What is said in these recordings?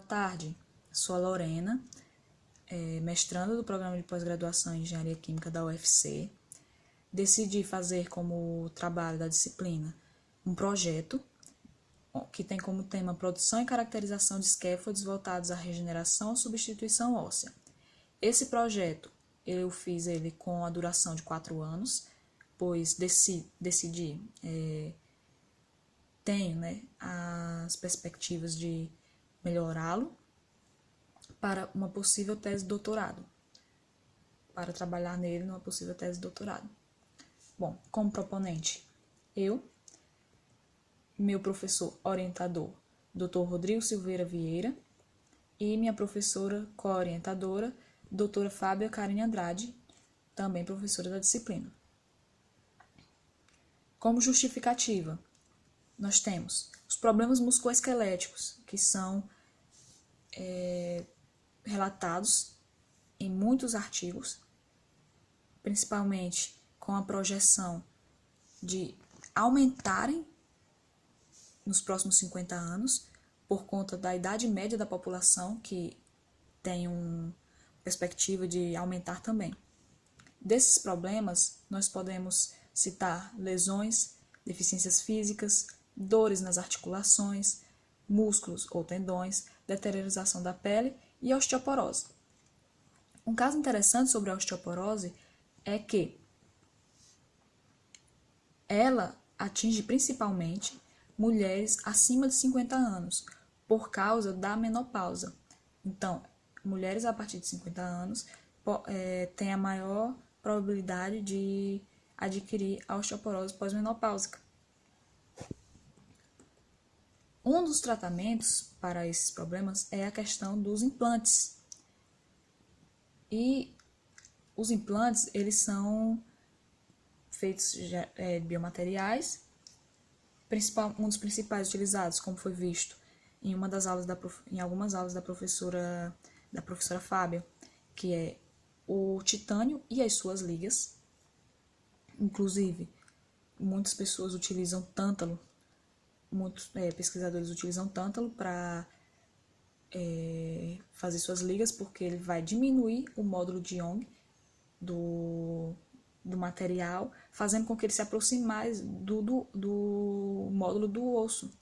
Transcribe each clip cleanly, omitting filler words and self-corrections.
tarde. Sou a Lorena, mestranda do programa de pós-graduação em Engenharia Química da UFC. Decidi fazer como trabalho da disciplina um projeto que tem como tema produção e caracterização de scaffolds voltados à regeneração ou substituição óssea. Esse projeto, eu fiz ele com a duração de 4 anos, pois tenho as perspectivas de melhorá-lo para uma possível tese de doutorado, para trabalhar nele numa possível tese de doutorado. Bom, como proponente, meu professor orientador, Dr. Rodrigo Silveira Vieira, e minha professora co-orientadora, doutora Fábia Karine Andrade, também professora da disciplina. Como justificativa, nós temos os problemas musculoesqueléticos, que são relatados em muitos artigos, principalmente com a projeção de aumentarem nos próximos 50 anos, por conta da idade média da população, que tem uma perspectiva de aumentar também. Desses problemas, nós podemos citar lesões, deficiências físicas, dores nas articulações, músculos ou tendões, deteriorização da pele e osteoporose. Um caso interessante sobre a osteoporose é que ela atinge principalmente mulheres acima de 50 anos, por causa da menopausa. Então, mulheres a partir de 50 anos têm a maior probabilidade de adquirir a osteoporose pós-menopáusica. Um dos tratamentos para esses problemas é a questão dos implantes. E os implantes, eles são feitos de biomateriais. Um dos principais utilizados, como foi visto em algumas aulas da professora Fábia, que é o titânio e as suas ligas. Inclusive, muitas pessoas utilizam tântalo, muitos pesquisadores utilizam tântalo para fazer suas ligas, porque ele vai diminuir o módulo de Young do material, fazendo com que ele se aproxime mais do módulo do osso,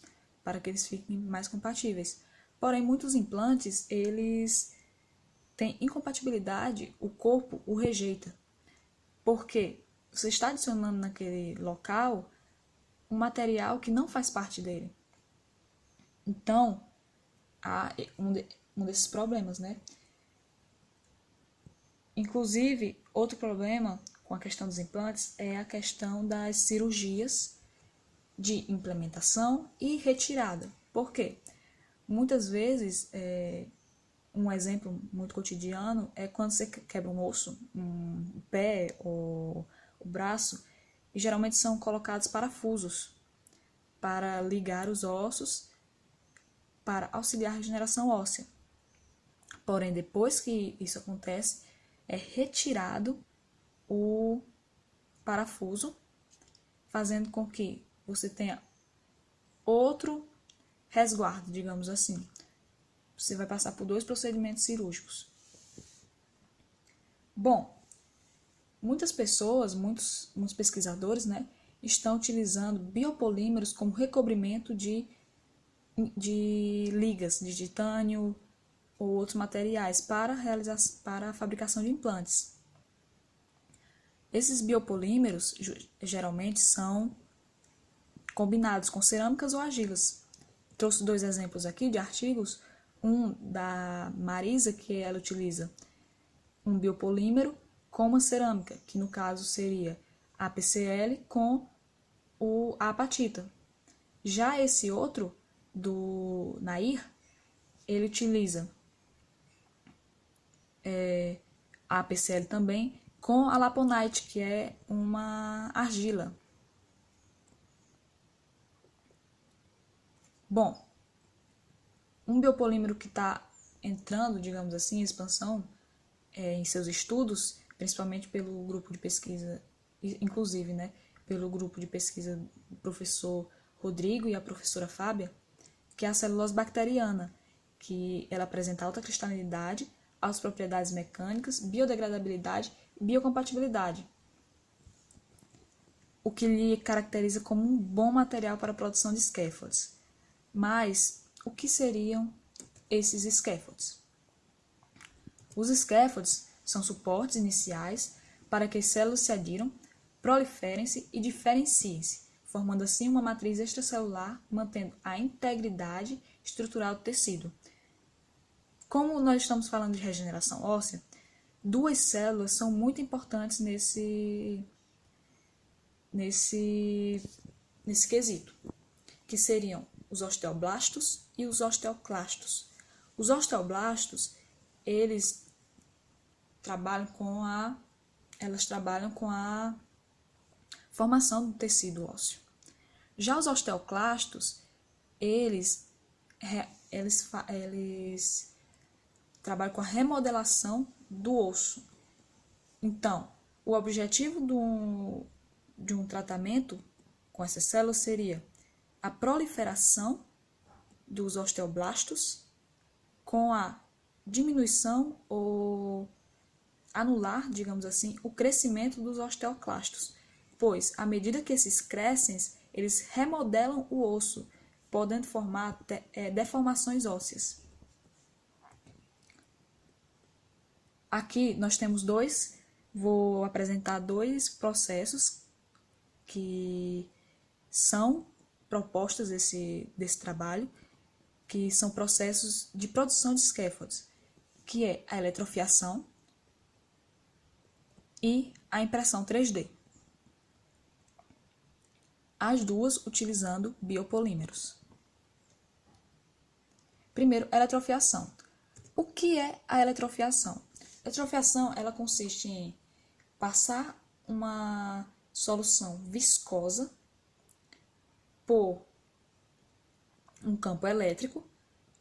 para que eles fiquem mais compatíveis. Porém, muitos implantes, eles têm incompatibilidade, o corpo o rejeita, porque você está adicionando naquele local um material que não faz parte dele. Então, há um desses problemas, né? Inclusive, outro problema com a questão dos implantes é a questão das cirurgias de implementação e retirada. Por quê? Muitas vezes, um exemplo muito cotidiano é quando você quebra um osso, um pé ou o braço, e geralmente são colocados parafusos para ligar os ossos, para auxiliar a regeneração óssea. Porém, depois que isso acontece, é retirado o parafuso, fazendo com que você tenha outro resguardo, digamos assim. Você vai passar por 2 procedimentos cirúrgicos. Bom, muitas pessoas, muitos pesquisadores, estão utilizando biopolímeros como recobrimento de ligas de titânio ou outros materiais para a fabricação de implantes. Esses biopolímeros geralmente são combinados com cerâmicas ou argilas. Trouxe 2 exemplos aqui de artigos, um da Marisa, que ela utiliza um biopolímero com uma cerâmica, que no caso seria a PCl com a apatita. Já esse outro, do Nair, ele utiliza a PCl também com a laponite, que é uma argila. Bom, um biopolímero que está entrando, digamos assim, em expansão em seus estudos, principalmente pelo grupo de pesquisa, inclusive, pelo grupo de pesquisa do professor Rodrigo e a professora Fábia, que é a celulose bacteriana, que ela apresenta alta cristalinidade, altas propriedades mecânicas, biodegradabilidade e biocompatibilidade, o que lhe caracteriza como um bom material para a produção de scaffolds. Mas o que seriam esses scaffolds? Os scaffolds são suportes iniciais para que as células se adiram, proliferem-se e diferenciem-se, formando assim uma matriz extracelular, mantendo a integridade estrutural do tecido. Como nós estamos falando de regeneração óssea, duas células são muito importantes nesse quesito, que seriam os osteoblastos e os osteoclastos. Os osteoblastos, elas trabalham com a formação do tecido ósseo. Já os osteoclastos, eles trabalham com a remodelação do osso. Então, o objetivo de um tratamento com essas células seria a proliferação dos osteoblastos com a diminuição ou anular, digamos assim, o crescimento dos osteoclastos, pois, à medida que esses crescem, eles remodelam o osso, podendo formar deformações ósseas. Aqui nós temos vou apresentar dois processos que são propostas desse trabalho, que são processos de produção de scaffolds, que é a eletrofiação e a impressão 3D. As duas utilizando biopolímeros. Primeiro, a eletrofiação. O que é a eletrofiação? A eletrofiação, ela consiste em passar uma solução viscosa por um campo elétrico,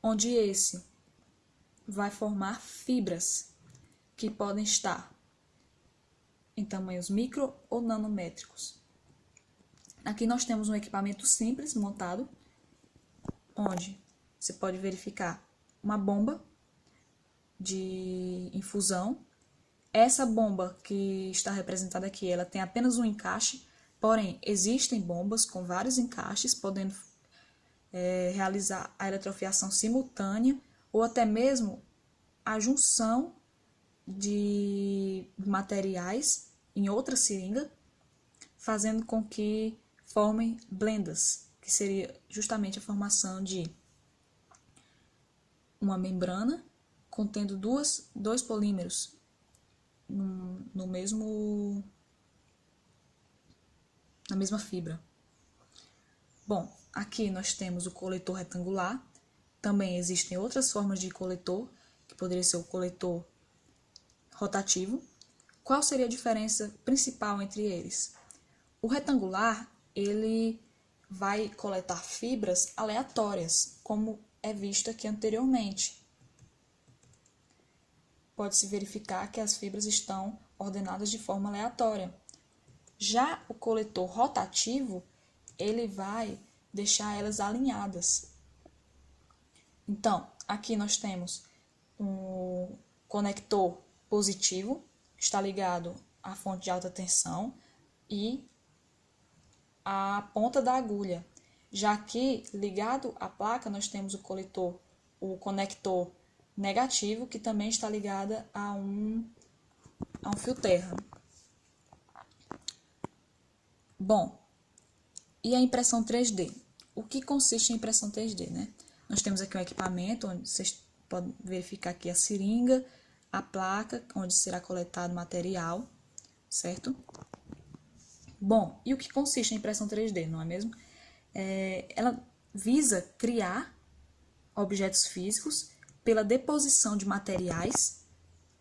onde esse vai formar fibras que podem estar em tamanhos micro ou nanométricos. Aqui nós temos um equipamento simples montado, onde você pode verificar uma bomba de infusão. Essa bomba que está representada aqui, ela tem apenas um encaixe, porém existem bombas com vários encaixes, podendo realizar a eletrofiação simultânea ou até mesmo a junção de materiais em outra seringa, fazendo com que formem blendas, que seria justamente a formação de uma membrana contendo dois polímeros na mesma fibra. Bom, aqui nós temos o coletor retangular. Também existem outras formas de coletor, que poderia ser o coletor rotativo. Qual seria a diferença principal entre eles? O retangular, ele vai coletar fibras aleatórias, como é visto aqui anteriormente. Pode-se verificar que as fibras estão ordenadas de forma aleatória. Já o coletor rotativo, ele vai deixar elas alinhadas. Então, aqui nós temos um conector positivo, está ligado à fonte de alta tensão e à ponta da agulha. Já aqui, ligado à placa, nós temos o conector negativo, que também está ligado a um fio terra. Bom, e a impressão 3D? O que consiste em impressão 3D, né? Nós temos aqui um equipamento onde vocês podem verificar aqui a seringa, a placa onde será coletado o material, certo? Bom, e o que consiste em impressão 3D, não é mesmo? Ela visa criar objetos físicos pela deposição de materiais,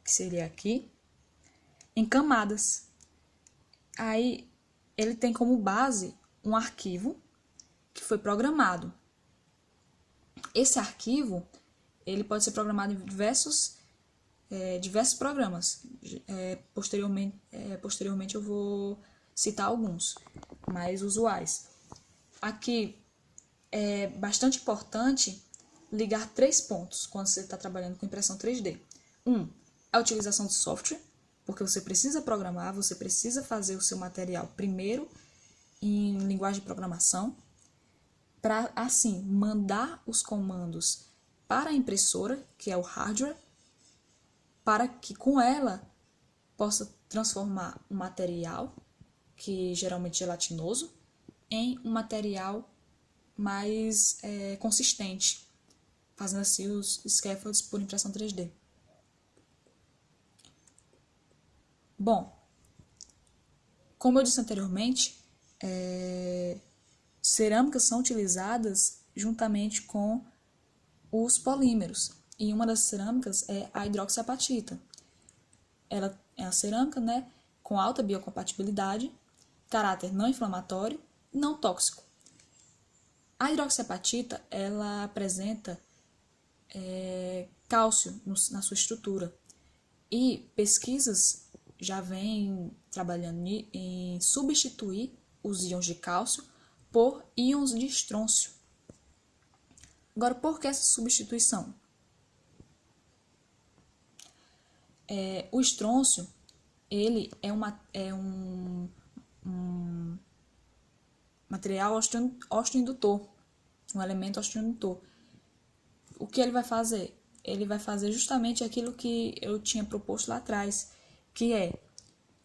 que seria aqui, em camadas. Aí, ele tem como base um arquivo que foi programado. Esse arquivo, ele pode ser programado em diversos programas. Posteriormente eu vou citar alguns mais usuais. Aqui é bastante importante ligar 3 pontos quando você está trabalhando com impressão 3D. A utilização de software, porque você precisa programar, você precisa fazer o seu material primeiro em linguagem de programação, para assim mandar os comandos para a impressora, que é o hardware, para que com ela possa transformar um material, que geralmente é gelatinoso, em um material mais consistente, fazendo assim os scaffolds por impressão 3D. Bom, como eu disse anteriormente, cerâmicas são utilizadas juntamente com os polímeros, e uma das cerâmicas é a hidroxiapatita. Ela é a cerâmica, né, com alta biocompatibilidade, caráter não inflamatório e não tóxico. A hidroxiapatita, ela apresenta cálcio na sua estrutura, e pesquisas já vêm trabalhando em substituir os íons de cálcio por íons de estrôncio. Agora, por que essa substituição? O estrôncio, ele é um material osteoindutor, um elemento osteoindutor. O que ele vai fazer? Ele vai fazer justamente aquilo que eu tinha proposto lá atrás, que é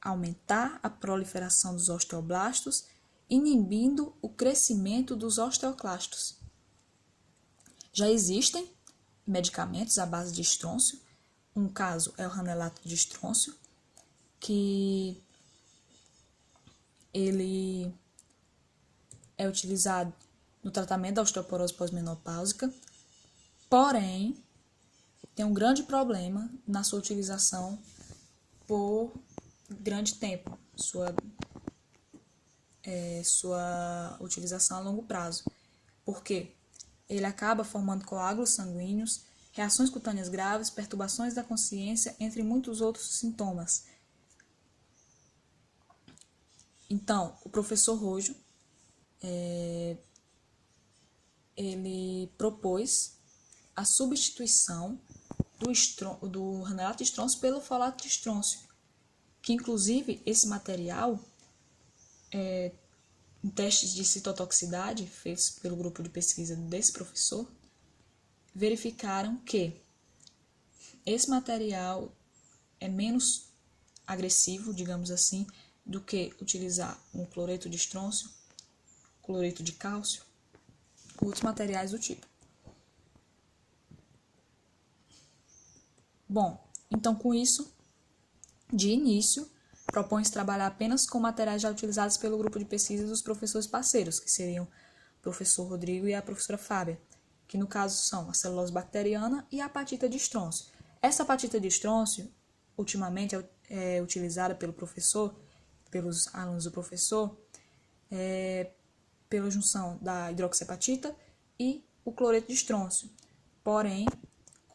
aumentar a proliferação dos osteoblastos, inibindo o crescimento dos osteoclastos. Já existem medicamentos à base de estrôncio. Um caso é o ranelato de estrôncio, que ele é utilizado no tratamento da osteoporose pós-menopáusica, porém, tem um grande problema na sua utilização por grande tempo, sua utilização a longo prazo. Por quê? Ele acaba formando coágulos sanguíneos, reações cutâneas graves, perturbações da consciência, entre muitos outros sintomas. Então, o professor Rojo, ele propôs a substituição do ranelato de estrôncio pelo folato de estrôncio, que inclusive esse material, em testes de citotoxicidade feitos pelo grupo de pesquisa desse professor, verificaram que esse material é menos agressivo, digamos assim, do que utilizar um cloreto de estrôncio, cloreto de cálcio, outros materiais do tipo. Bom, então com isso, de início, propõe-se trabalhar apenas com materiais já utilizados pelo grupo de pesquisa dos professores parceiros, que seriam o professor Rodrigo e a professora Fábia, que no caso são a celulose bacteriana e a apatita de estrôncio. Essa apatita de estrôncio, ultimamente, é utilizada pelo professor, pelos alunos do professor, pela junção da hidroxiapatita e o cloreto de estrôncio. Porém,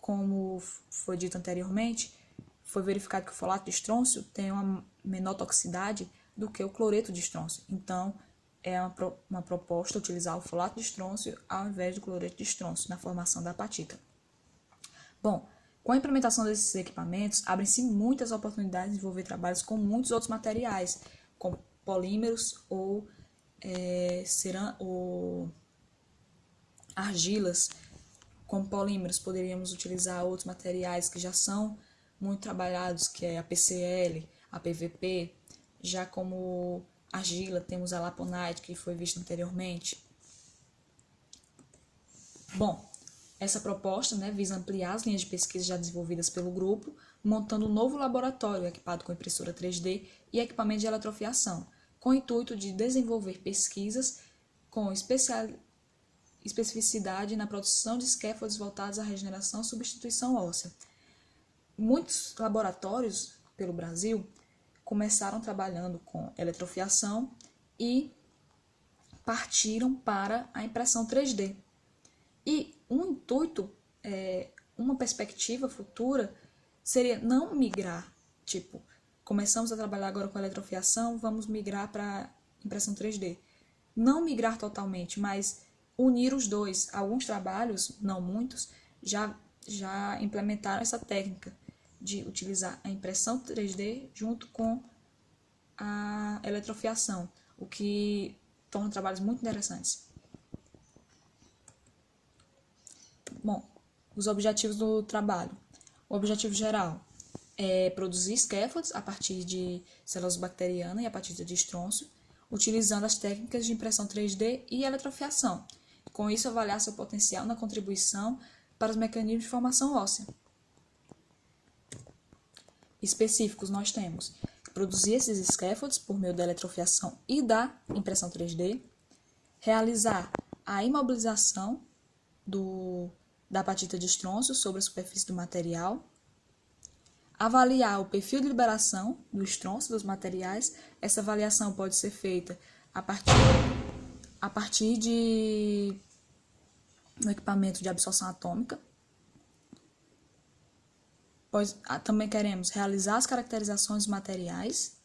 como foi dito anteriormente, foi verificado que o folato de estrôncio tem uma menor toxicidade do que o cloreto de estrôncio. Então, é uma proposta utilizar o folato de estrôncio ao invés do cloreto de estrôncio na formação da apatita. Bom, com a implementação desses equipamentos, abrem-se muitas oportunidades de desenvolver trabalhos com muitos outros materiais, como polímeros ou argilas. Como polímeros, poderíamos utilizar outros materiais que já são muito trabalhados, que é a PCl, a PVP. Já como argila, temos a laponite, que foi vista anteriormente. Bom, essa proposta, visa ampliar as linhas de pesquisa já desenvolvidas pelo grupo, montando um novo laboratório equipado com impressora 3D e equipamento de eletrofiação, com o intuito de desenvolver pesquisas com especificidade na produção de scaffolds voltados à regeneração e substituição óssea. Muitos laboratórios pelo Brasil começaram trabalhando com eletrofiação e partiram para a impressão 3D. E um intuito, uma perspectiva futura seria não migrar, começamos a trabalhar agora com eletrofiação, vamos migrar para impressão 3D. Não migrar totalmente, mas unir os dois. Alguns trabalhos, não muitos, já implementaram essa técnica de utilizar a impressão 3D junto com a eletrofiação, o que torna trabalhos muito interessantes. Bom, os objetivos do trabalho. O objetivo geral é produzir scaffolds a partir de celulose bacteriana e a partir de estrôncio, utilizando as técnicas de impressão 3D e eletrofiação. Com isso, avaliar seu potencial na contribuição para os mecanismos de formação óssea. Específicos, nós temos produzir esses scaffolds por meio da eletrofiação e da impressão 3D, realizar a imobilização da apatita de estrôncio sobre a superfície do material, avaliar o perfil de liberação do estrôncio dos materiais. Essa avaliação pode ser feita a partir de um equipamento de absorção atômica. Também queremos realizar as caracterizações dos materiais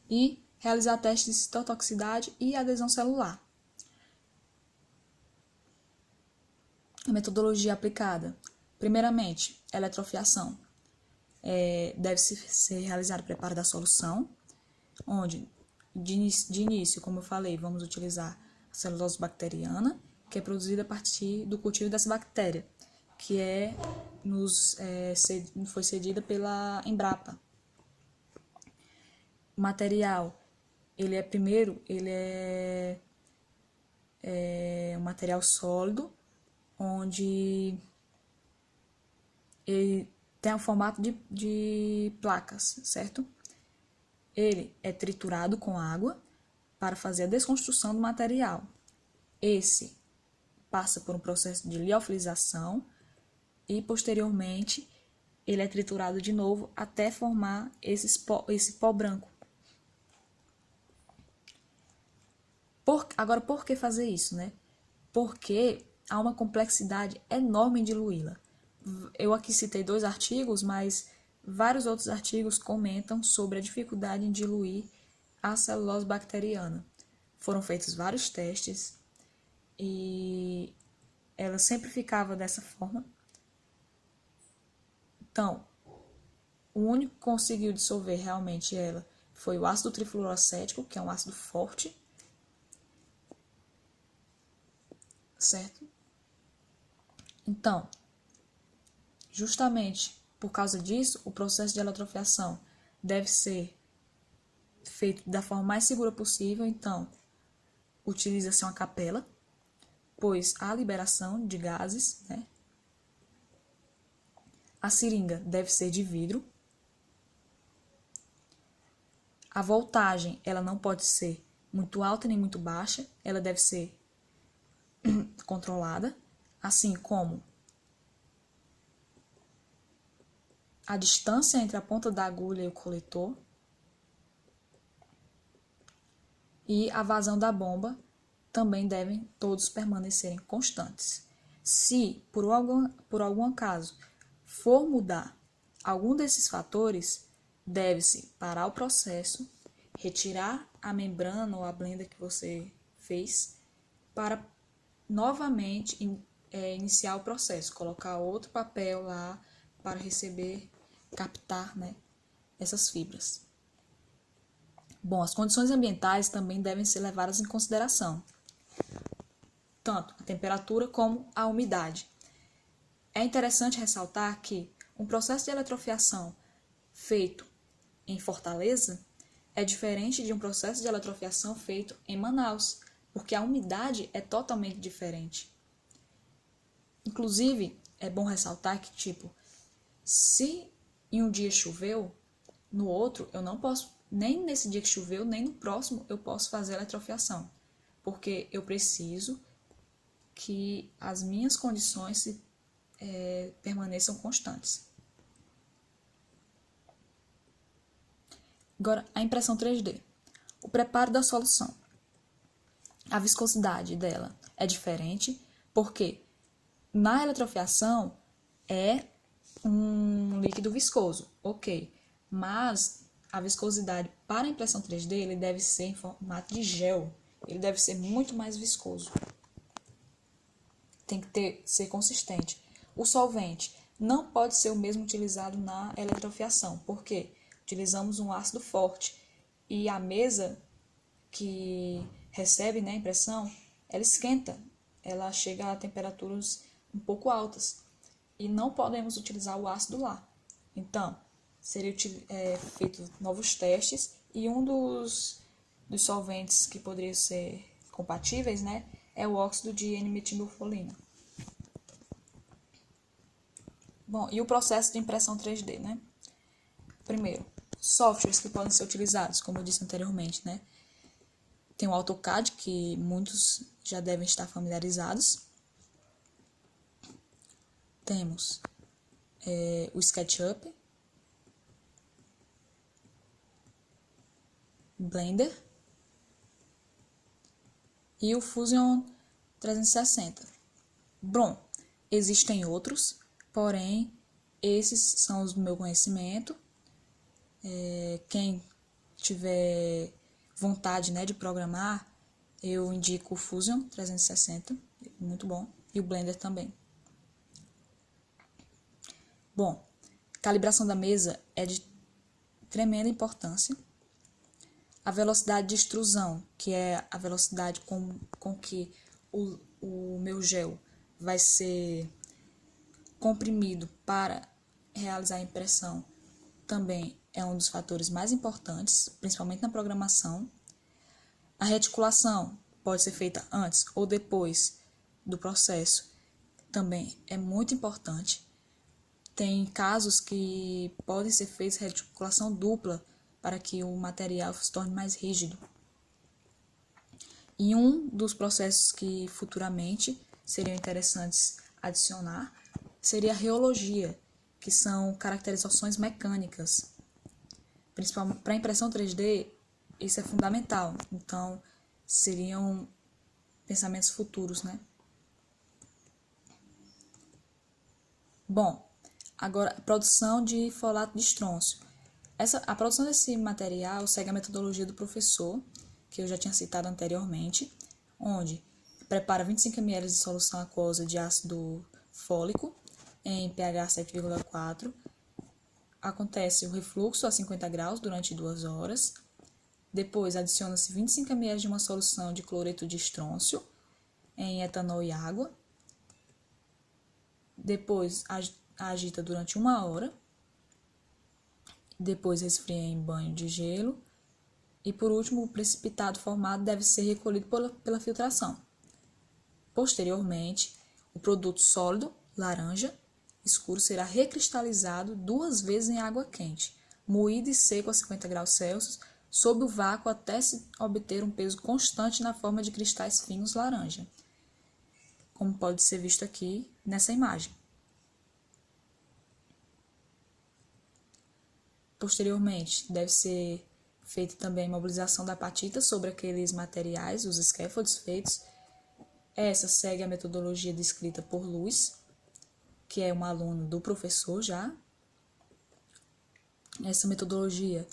e realizar testes de citotoxicidade e adesão celular. A metodologia aplicada. Primeiramente, eletrofiação. Deve-se ser realizado o preparo da solução, onde, de início, como eu falei, vamos utilizar a celulose bacteriana, que é produzida a partir do cultivo dessa bactéria, que foi cedida pela Embrapa. O material, ele é um material sólido, onde ele tem o formato de placas, certo? Ele é triturado com água para fazer a desconstrução do material. Esse passa por um processo de liofilização e, posteriormente, ele é triturado de novo até formar esse pó branco. Agora, por que fazer isso, né? Porque há uma complexidade enorme em diluí-la. Eu aqui citei 2 artigos, mas vários outros artigos comentam sobre a dificuldade em diluir a celulose bacteriana. Foram feitos vários testes e ela sempre ficava dessa forma. Então, o único que conseguiu dissolver realmente ela foi o ácido trifluoracético, que é um ácido forte, certo? Então, justamente por causa disso, o processo de eletrofiação deve ser feito da forma mais segura possível. Então, utiliza-se uma capela, pois há liberação de gases, né? A seringa deve ser de vidro. A voltagem, ela não pode ser muito alta nem muito baixa, ela deve ser controlada, assim como a distância entre a ponta da agulha e o coletor e a vazão da bomba também devem todos permanecerem constantes. Se, por algum acaso, for mudar algum desses fatores, deve-se parar o processo, retirar a membrana ou a blenda que você fez para novamente iniciar o processo, colocar outro papel lá para captar, né, essas fibras. Bom, as condições ambientais também devem ser levadas em consideração, tanto a temperatura como a umidade. É interessante ressaltar que um processo de eletrofiação feito em Fortaleza é diferente de um processo de eletrofiação feito em Manaus, porque a umidade é totalmente diferente. Inclusive, é bom ressaltar que, se em um dia choveu, no outro eu não posso, nem nesse dia que choveu, nem no próximo eu posso fazer eletrofiação, porque eu preciso que as minhas condições permaneçam constantes. Agora, a impressão 3D. O preparo da solução. A viscosidade dela é diferente, porque na eletrofiação é um líquido viscoso, ok, mas a viscosidade para a impressão 3D ele deve ser em formato de gel, ele deve ser muito mais viscoso. tem que ser consistente. O solvente não pode ser o mesmo utilizado na eletrofiação, porque utilizamos um ácido forte e a mesa que recebe, né, a impressão, ela esquenta, ela chega a temperaturas um pouco altas e não podemos utilizar o ácido lá. Então, seria feito novos testes e um dos solventes que poderiam ser compatíveis, né, é o óxido de N-metilmorfina. Bom, e o processo de impressão 3D, né? Primeiro, softwares que podem ser utilizados, como eu disse anteriormente, né? Tem o AutoCAD, que muitos já devem estar familiarizados. Temos o SketchUp, Blender e o Fusion 360. Bom, existem outros, porém, esses são os do meu conhecimento. Quem tiver vontade, né, de programar, eu indico o Fusion 360, muito bom, e o Blender também. Bom, calibração da mesa é de tremenda importância. A velocidade de extrusão, que é a velocidade com que o meu gel vai ser comprimido para realizar a impressão, também é um dos fatores mais importantes, principalmente na programação. A reticulação pode ser feita antes ou depois do processo, também é muito importante. Tem casos que podem ser feitos reticulação dupla para que o material se torne mais rígido. E um dos processos que futuramente seriam interessantes adicionar seria a reologia, que são caracterizações mecânicas. Principalmente para impressão 3D, isso é fundamental. Então, seriam pensamentos futuros, né? Bom, agora, produção de folato de estrôncio. A produção desse material segue a metodologia do professor, que eu já tinha citado anteriormente, onde prepara 25 ml de solução aquosa de ácido fólico em pH 7,4. Acontece o refluxo a 50 graus durante 2 horas. Depois, adiciona-se 25 ml de uma solução de cloreto de estrôncio em etanol e água. Depois, agita durante 1 hora. Depois, resfria em banho de gelo. E, por último, o precipitado formado deve ser recolhido pela filtração. Posteriormente, o produto sólido, laranja, escuro, será recristalizado 2 vezes em água quente, moído e seco a 50 graus Celsius, sob o vácuo até se obter um peso constante na forma de cristais finos laranja, como pode ser visto aqui nessa imagem. Posteriormente, deve ser feita também a imobilização da apatita sobre aqueles materiais, os scaffolds feitos. Essa segue a metodologia descrita por Luiz, que é um aluno do professor já. Essa metodologia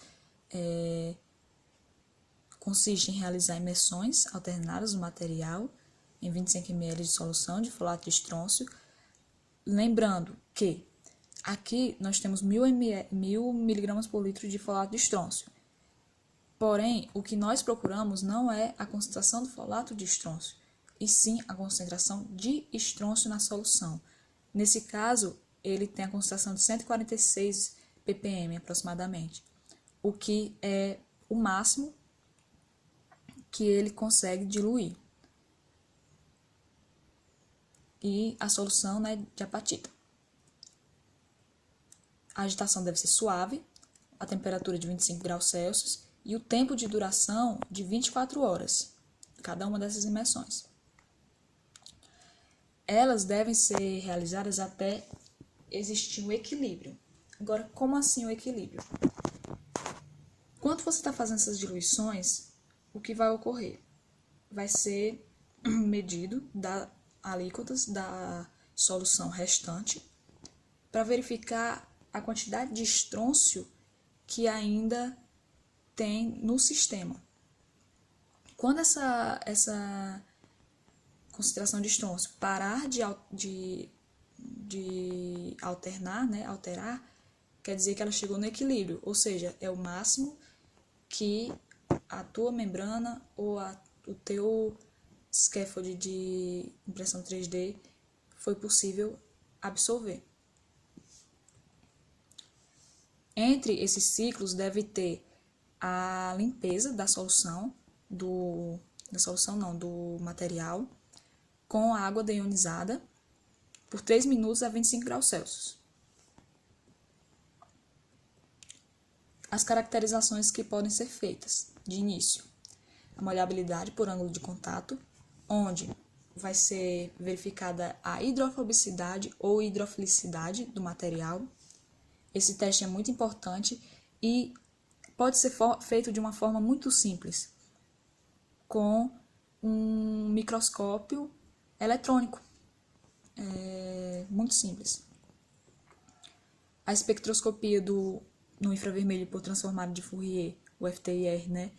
consiste em realizar imersões alternadas do material em 25 ml de solução de folato de estrôncio. Lembrando que aqui nós temos 1000 mg por litro de folato de estrôncio. Porém, o que nós procuramos não é a concentração do folato de estrôncio, e sim a concentração de estrôncio na solução. Nesse caso, ele tem a concentração de 146 ppm aproximadamente, o que é o máximo que ele consegue diluir. E a solução, né, de apatita. A agitação deve ser suave, a temperatura de 25 graus Celsius e o tempo de duração de 24 horas, cada uma dessas imersões. Elas devem ser realizadas até existir um equilíbrio. Agora, como assim o equilíbrio? Quando você está fazendo essas diluições, o que vai ocorrer? Vai ser medido alíquotas da solução restante para verificar a quantidade de estrôncio que ainda tem no sistema. Quando concentração de estrôncio parar de alternar, né, alterar, quer dizer que ela chegou no equilíbrio, ou seja, é o máximo que a tua membrana ou o teu scaffold de impressão 3D foi possível absorver. Entre esses ciclos deve ter a limpeza da solução, do material, com água deionizada por 3 minutos a 25 graus Celsius. As caracterizações que podem ser feitas de início: a molhabilidade por ângulo de contato, onde vai ser verificada a hidrofobicidade ou hidrofilicidade do material. Esse teste é muito importante e pode ser feito de uma forma muito simples, com um microscópio eletrônico. Muito simples. A espectroscopia no infravermelho por transformado de Fourier, o FTIR, né,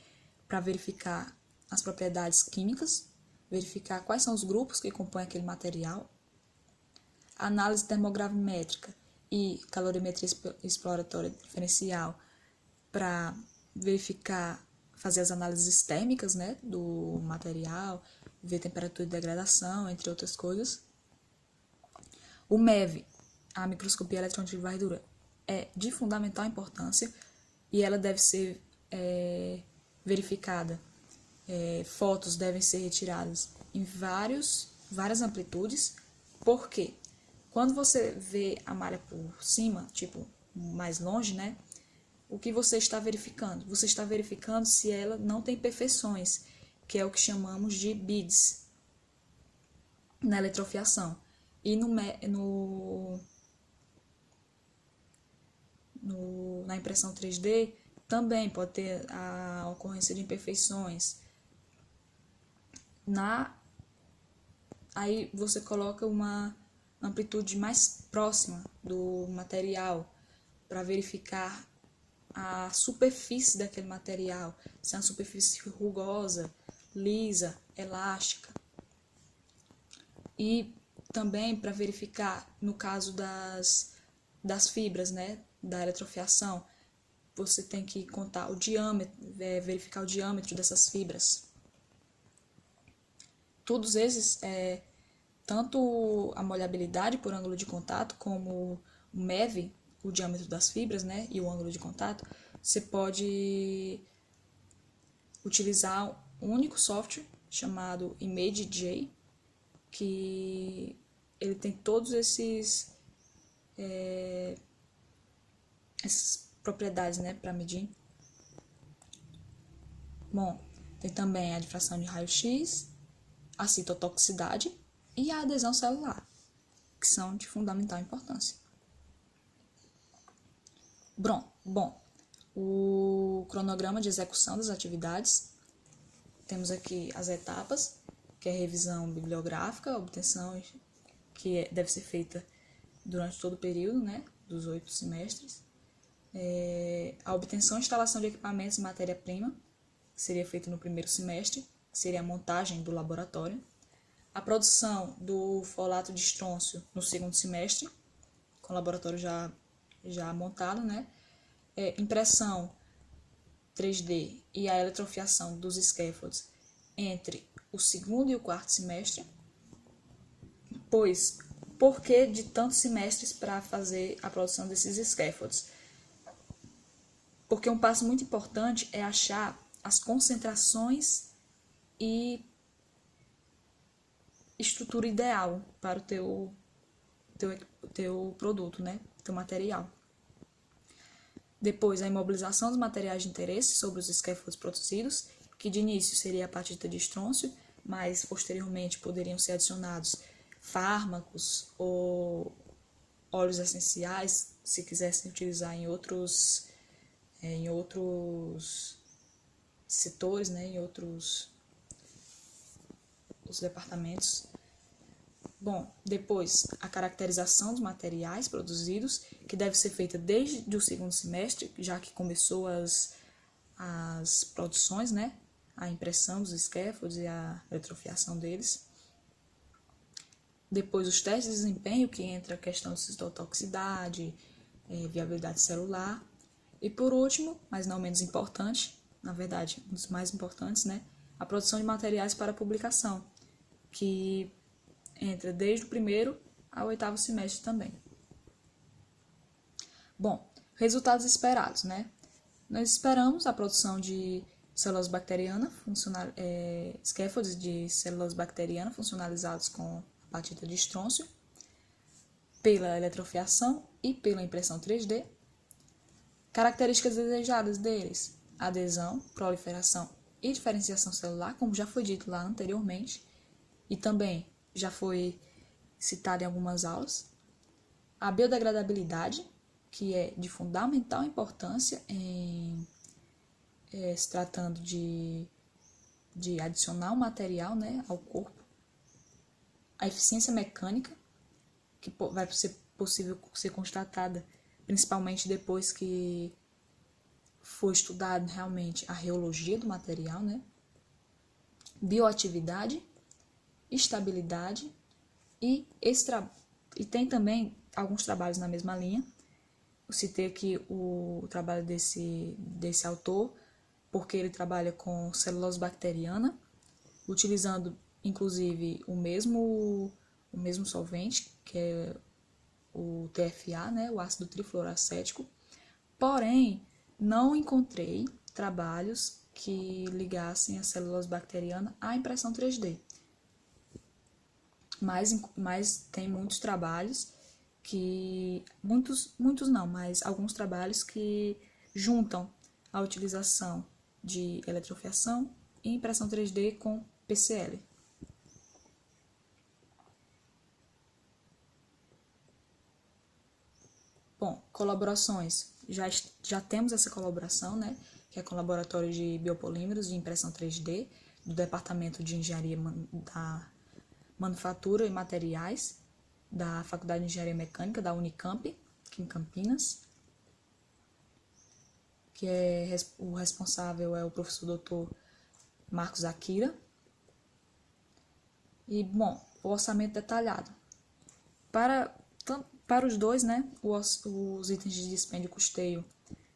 para verificar as propriedades químicas, verificar quais são os grupos que compõem aquele material. A análise termogravimétrica e calorimetria exploratória diferencial para verificar, fazer as análises térmicas, né, do material, ver temperatura de degradação, entre outras coisas. O MEV, a microscopia eletrônica de varredura, é de fundamental importância e ela deve ser verificada. Fotos devem ser retiradas em várias amplitudes, porque quando você vê a malha por cima, tipo, mais longe, né, o que você está verificando? Você está verificando se ela não tem imperfeições, que é o que chamamos de beads na eletrofiação. E na impressão 3D também pode ter a ocorrência de imperfeições. Aí você coloca uma amplitude mais próxima do material para verificar a superfície daquele material, se é uma superfície rugosa, lisa, elástica. E também para verificar, no caso das fibras, né, da eletrofiação, você tem que contar o diâmetro, verificar o diâmetro dessas fibras. Todos esses, tanto a molhabilidade por ângulo de contato, como o MEV, o diâmetro das fibras, né, e o ângulo de contato, você pode utilizar um único software chamado ImageJ, que ele tem todos essas propriedades, né, para medir. Bom, tem também a difração de raio-x, a citotoxicidade e a adesão celular, que são de fundamental importância. Bom, o cronograma de execução das atividades, temos aqui as etapas, que é a revisão bibliográfica, a obtenção, que deve ser feita durante todo o período, né, dos 8 semestres. A obtenção e instalação de equipamentos e matéria-prima, que seria feita no primeiro semestre, que seria a montagem do laboratório. A produção do folato de estrôncio no segundo semestre, com o laboratório já montado, né? Impressão 3D e a eletrofiação dos scaffolds entre o segundo e o quarto semestre. Pois, por que de tantos semestres para fazer a produção desses scaffolds? Porque um passo muito importante é achar as concentrações e estrutura ideal para o teu produto, né? Teu material. Depois, a imobilização dos materiais de interesse sobre os scaffolds produzidos, que de início seria a partita de estrôncio, mas posteriormente poderiam ser adicionados fármacos ou óleos essenciais, se quisessem utilizar em outros setores, né, em outros departamentos. Bom, depois a caracterização dos materiais produzidos, que deve ser feita desde o segundo semestre, já que começou as produções, né, a impressão dos scaffolds e a eletrofiação deles. Depois os testes de desempenho, que entra a questão de citotoxicidade, viabilidade celular. E por último, mas não menos importante, na verdade, um dos mais importantes, né, a produção de materiais para publicação, que entra desde o primeiro ao oitavo semestre também. Bom, resultados esperados, né? Nós esperamos a produção de celulose bacteriana, scaffolds de celulose bacteriana funcionalizados com batida de estrôncio, pela eletrofiação e pela impressão 3D. Características desejadas deles: adesão, proliferação e diferenciação celular, como já foi dito lá anteriormente, e também já foi citado em algumas aulas. A biodegradabilidade, que é de fundamental importância em se tratando de adicionar um material, né, ao corpo. A eficiência mecânica, que vai ser possível ser constatada principalmente depois que for estudado realmente a reologia do material, né? Bioatividade, estabilidade e tem também alguns trabalhos na mesma linha. Eu citei aqui o trabalho desse autor, porque ele trabalha com celulose bacteriana, utilizando inclusive o mesmo solvente, que é o TFA, né, o ácido trifluoracético. Porém, não encontrei trabalhos que ligassem a celulose bacteriana à impressão 3D. Mas tem muitos trabalhos que... Muitos não, mas alguns trabalhos que juntam a utilização de eletrofiação e impressão 3D com PCL. Bom, colaborações. Já temos essa colaboração, né? Que é com o Laboratório de Biopolímeros de Impressão 3D, do Departamento de Engenharia da Manufatura e Materiais, da Faculdade de Engenharia Mecânica, da Unicamp, aqui em Campinas. Que o responsável é o professor doutor Marcos Akira. E, bom, o orçamento detalhado. Para os dois, né, os itens de dispêndio e custeio,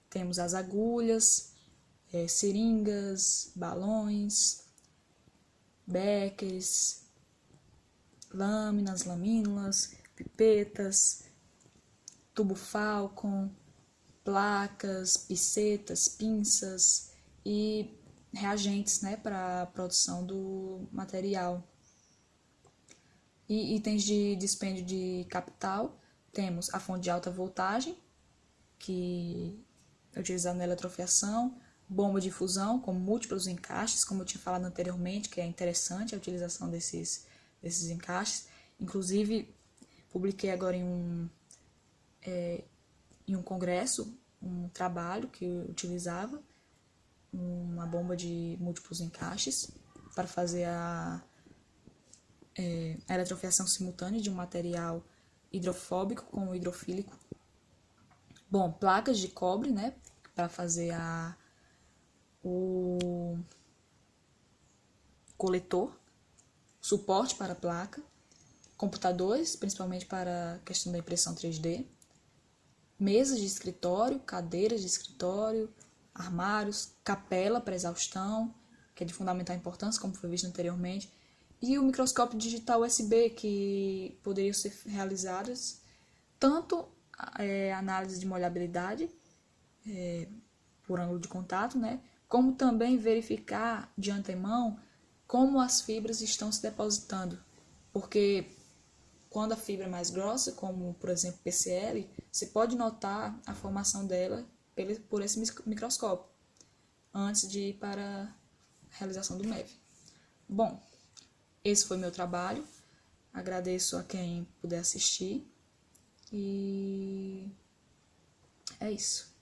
temos as agulhas, seringas, balões, beckers, lamínulas, pipetas, tubo Falcon, placas, picetas, pinças e reagentes, né, para a produção do material. E itens de dispêndio de capital, temos a fonte de alta voltagem, que é utilizada na eletrofiação, bomba de fusão com múltiplos encaixes, como eu tinha falado anteriormente, que é interessante a utilização desses encaixes. Inclusive, publiquei agora em um congresso um trabalho que eu utilizava uma bomba de múltiplos encaixes para fazer a eletrofiação simultânea de um material hidrofóbico com hidrofílico. Bom, placas de cobre, né, para fazer o coletor, suporte para a placa, computadores, principalmente para a questão da impressão 3D, mesas de escritório, cadeiras de escritório, armários, capela para exaustão, que é de fundamental importância, como foi visto anteriormente, e o microscópio digital USB, que poderiam ser realizadas tanto análise de molhabilidade por ângulo de contato, né, como também verificar de antemão como as fibras estão se depositando, porque quando a fibra é mais grossa, como por exemplo PCL, você pode notar a formação dela por esse microscópio, antes de ir para a realização do MEV. Bom, esse foi meu trabalho, agradeço a quem puder assistir e é isso.